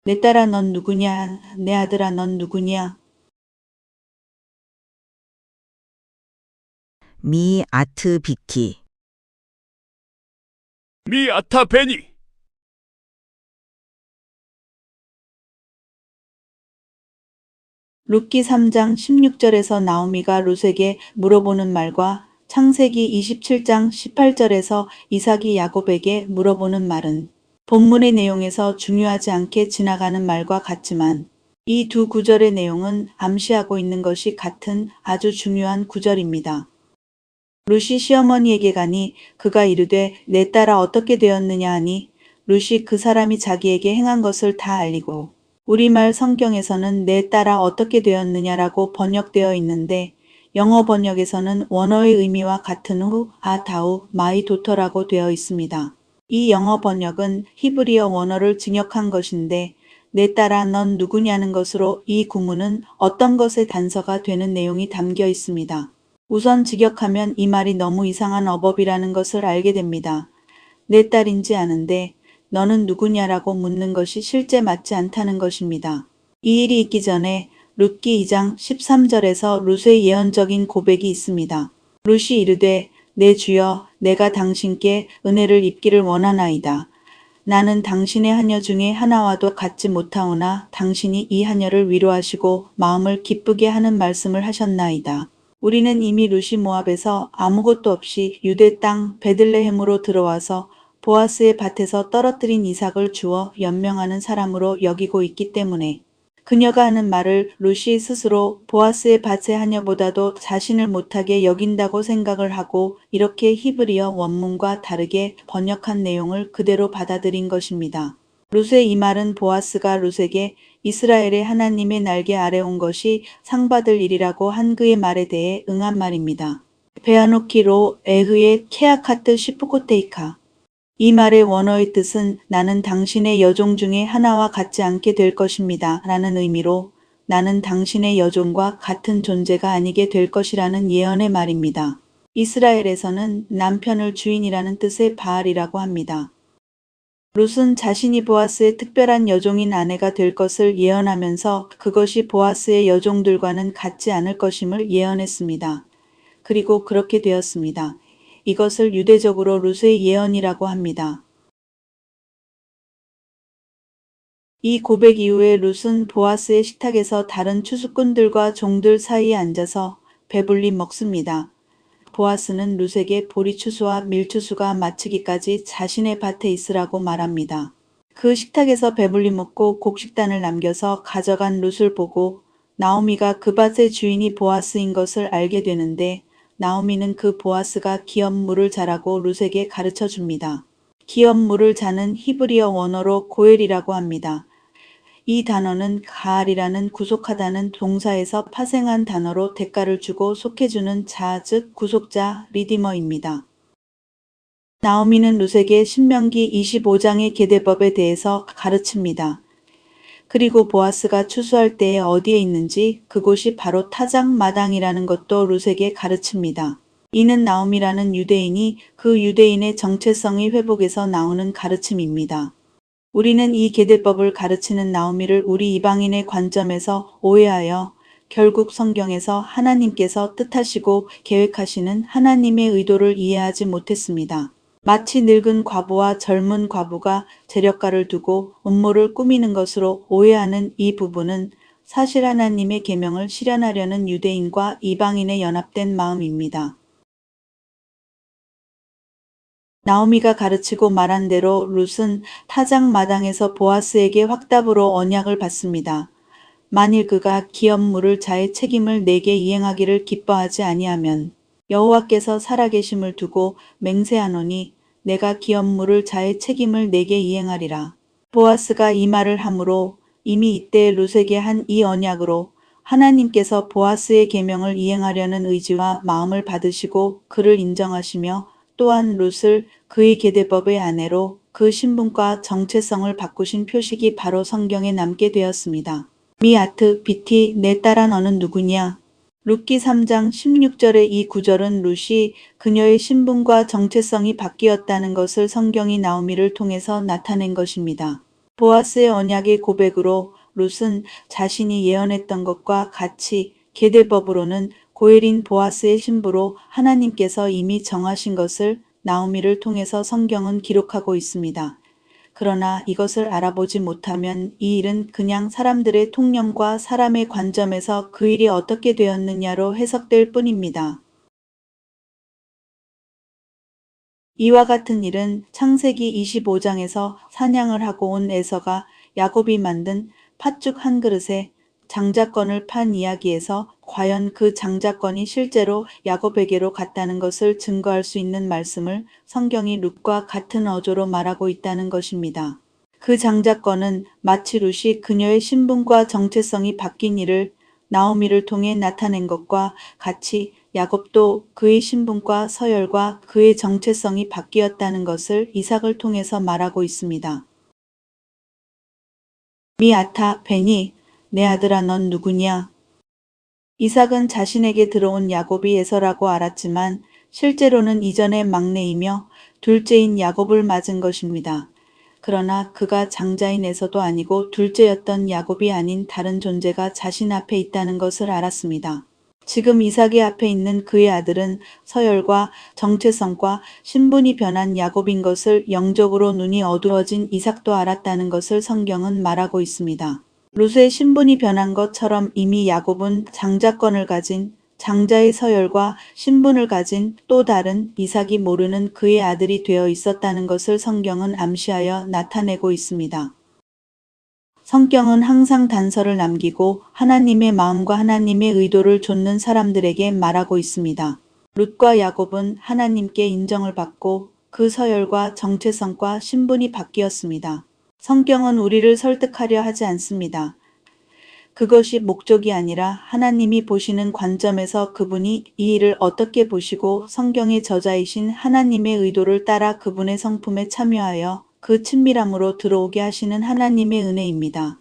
내 딸아 넌 누구냐? 내 아들아 넌 누구냐? 미 아트 비키. 미 아타 베니. 룻기 3장 16절에서 나오미가 룻에게 물어보는 말과 창세기 27장 18절에서 이삭이 야곱에게 물어보는 말은 본문의 내용에서 중요하지 않게 지나가는 말과 같지만 이 두 구절의 내용은 암시하고 있는 것이 같은 아주 중요한 구절입니다. 룻이 시어머니에게 가니 그가 이르되 내 딸아 어떻게 되었느냐 하니 룻이 그 사람이 자기에게 행한 것을 다 알리고 우리말 성경에서는 내 딸아 어떻게 되었느냐라고 번역되어 있는데 영어 번역에서는 원어의 의미와 같은 후 아다우 마이 도터라고 되어 있습니다. 이 영어 번역은 히브리어 원어를 직역한 것인데 내 딸아 넌 누구냐는 것으로 이 구문은 어떤 것의 단서가 되는 내용이 담겨 있습니다. 우선 직역하면 이 말이 너무 이상한 어법이라는 것을 알게 됩니다. 내 딸인지 아는데 너는 누구냐라고 묻는 것이 실제 맞지 않다는 것입니다. 이 일이 있기 전에 룻기 2장 13절에서 룻의 예언적인 고백이 있습니다. 룻이 이르되 내 주여 내가 당신께 은혜를 입기를 원하나이다. 나는 당신의 하녀 중에 하나와도 같지 못하오나 당신이 이 하녀를 위로하시고 마음을 기쁘게 하는 말씀을 하셨나이다. 우리는 이미 룻이 모압에서 아무것도 없이 유대 땅 베들레헴으로 들어와서 보아스의 밭에서 떨어뜨린 이삭을 주어 연명하는 사람으로 여기고 있기 때문에 그녀가 하는 말을 룻이 스스로 보아스의 밭의 하녀보다도 자신을 못하게 여긴다고 생각을 하고 이렇게 히브리어 원문과 다르게 번역한 내용을 그대로 받아들인 것입니다. 룻의 이 말은 보아스가 룻에게 이스라엘의 하나님의 날개 아래 온 것이 상받을 일이라고 한 그의 말에 대해 응한 말입니다. 베아노키로 에흐의 케아카트 시프코테이카. 이 말의 원어의 뜻은 나는 당신의 여종 중에 하나와 같지 않게 될 것입니다. 라는 의미로 나는 당신의 여종과 같은 존재가 아니게 될 것이라는 예언의 말입니다. 이스라엘에서는 남편을 주인이라는 뜻의 바알이라고 합니다. 룻은 자신이 보아스의 특별한 여종인 아내가 될 것을 예언하면서 그것이 보아스의 여종들과는 같지 않을 것임을 예언했습니다. 그리고 그렇게 되었습니다. 이것을 유대적으로 룻의 예언이라고 합니다. 이 고백 이후에 룻은 보아스의 식탁에서 다른 추수꾼들과 종들 사이에 앉아서 배불리 먹습니다. 보아스는 룻에게 보리추수와 밀추수가 마치기까지 자신의 밭에 있으라고 말합니다. 그 식탁에서 배불리 먹고 곡식단을 남겨서 가져간 룻을 보고 나오미가 그 밭의 주인이 보아스인 것을 알게 되는데 나오미는 그 보아스가 기업 물을 자라고 룻에게 가르쳐 줍니다. 기업 물을 자는 히브리어 원어로 고엘이라고 합니다. 이 단어는 가알이라는 구속하다는 동사에서 파생한 단어로 대가를 주고 속해주는 자, 즉 구속자, 리디머입니다. 나오미는 룻에게 신명기 25장의 계대법에 대해서 가르칩니다. 그리고 보아스가 추수할 때에 어디에 있는지 그곳이 바로 타작 마당이라는 것도 룻에게 가르칩니다. 이는 나오미라는 유대인이 그 유대인의 정체성의 회복에서 나오는 가르침입니다. 우리는 이 계대법을 가르치는 나오미를 우리 이방인의 관점에서 오해하여 결국 성경에서 하나님께서 뜻하시고 계획하시는 하나님의 의도를 이해하지 못했습니다. 마치 늙은 과부와 젊은 과부가 재력가를 두고 음모를 꾸미는 것으로 오해하는 이 부분은 사실 하나님의 계명을 실현하려는 유대인과 이방인의 연합된 마음입니다. 나오미가 가르치고 말한 대로 룻은 타작 마당에서 보아스에게 확답으로 언약을 받습니다. 만일 그가 기업 물을 자의 책임을 내게 이행하기를 기뻐하지 아니하면 여호와께서 살아계심을 두고 맹세하노니 내가 기업 물을 자의 책임을 내게 이행하리라. 보아스가 이 말을 하므로 이미 이때 룻에게 한 이 언약으로 하나님께서 보아스의 계명을 이행하려는 의지와 마음을 받으시고 그를 인정하시며 또한 룻을 그의 계대법의 아내로 그 신분과 정체성을 바꾸신 표식이 바로 성경에 남게 되었습니다. 미아트 비티 내 딸아 너는 누구냐? 룻기 3장 16절의 이 구절은 룻이 그녀의 신분과 정체성이 바뀌었다는 것을 성경이 나오미를 통해서 나타낸 것입니다. 보아스의 언약의 고백으로 룻은 자신이 예언했던 것과 같이 계대법으로는 고엘인 보아스의 신부로 하나님께서 이미 정하신 것을 나오미를 통해서 성경은 기록하고 있습니다. 그러나 이것을 알아보지 못하면 이 일은 그냥 사람들의 통념과 사람의 관점에서 그 일이 어떻게 되었느냐로 해석될 뿐입니다. 이와 같은 일은 창세기 25장에서 사냥을 하고 온 에서가 야곱이 만든 팥죽 한 그릇에 장자권을 판 이야기에서 과연 그 장자권이 실제로 야곱에게로 갔다는 것을 증거할 수 있는 말씀을 성경이 룻과 같은 어조로 말하고 있다는 것입니다. 그 장자권은 마치 룻이 그녀의 신분과 정체성이 바뀐 일을 나오미를 통해 나타낸 것과 같이 야곱도 그의 신분과 서열과 그의 정체성이 바뀌었다는 것을 이삭을 통해서 말하고 있습니다. 미아타 베니 내 아들아 넌 누구냐? 이삭은 자신에게 들어온 야곱이 에서라고 알았지만 실제로는 이전의 막내이며 둘째인 야곱을 맞은 것입니다. 그러나 그가 장자인 에서도 아니고 둘째였던 야곱이 아닌 다른 존재가 자신 앞에 있다는 것을 알았습니다. 지금 이삭의 앞에 있는 그의 아들은 서열과 정체성과 신분이 변한 야곱인 것을 영적으로 눈이 어두워진 이삭도 알았다는 것을 성경은 말하고 있습니다. 룻의 신분이 변한 것처럼 이미 야곱은 장자권을 가진 장자의 서열과 신분을 가진 또 다른 이삭이 모르는 그의 아들이 되어 있었다는 것을 성경은 암시하여 나타내고 있습니다. 성경은 항상 단서를 남기고 하나님의 마음과 하나님의 의도를 좇는 사람들에게 말하고 있습니다. 룻과 야곱은 하나님께 인정을 받고 그 서열과 정체성과 신분이 바뀌었습니다. 성경은 우리를 설득하려 하지 않습니다. 그것이 목적이 아니라 하나님이 보시는 관점에서 그분이 이 일을 어떻게 보시고 성경의 저자이신 하나님의 의도를 따라 그분의 성품에 참여하여 그 친밀함으로 들어오게 하시는 하나님의 은혜입니다.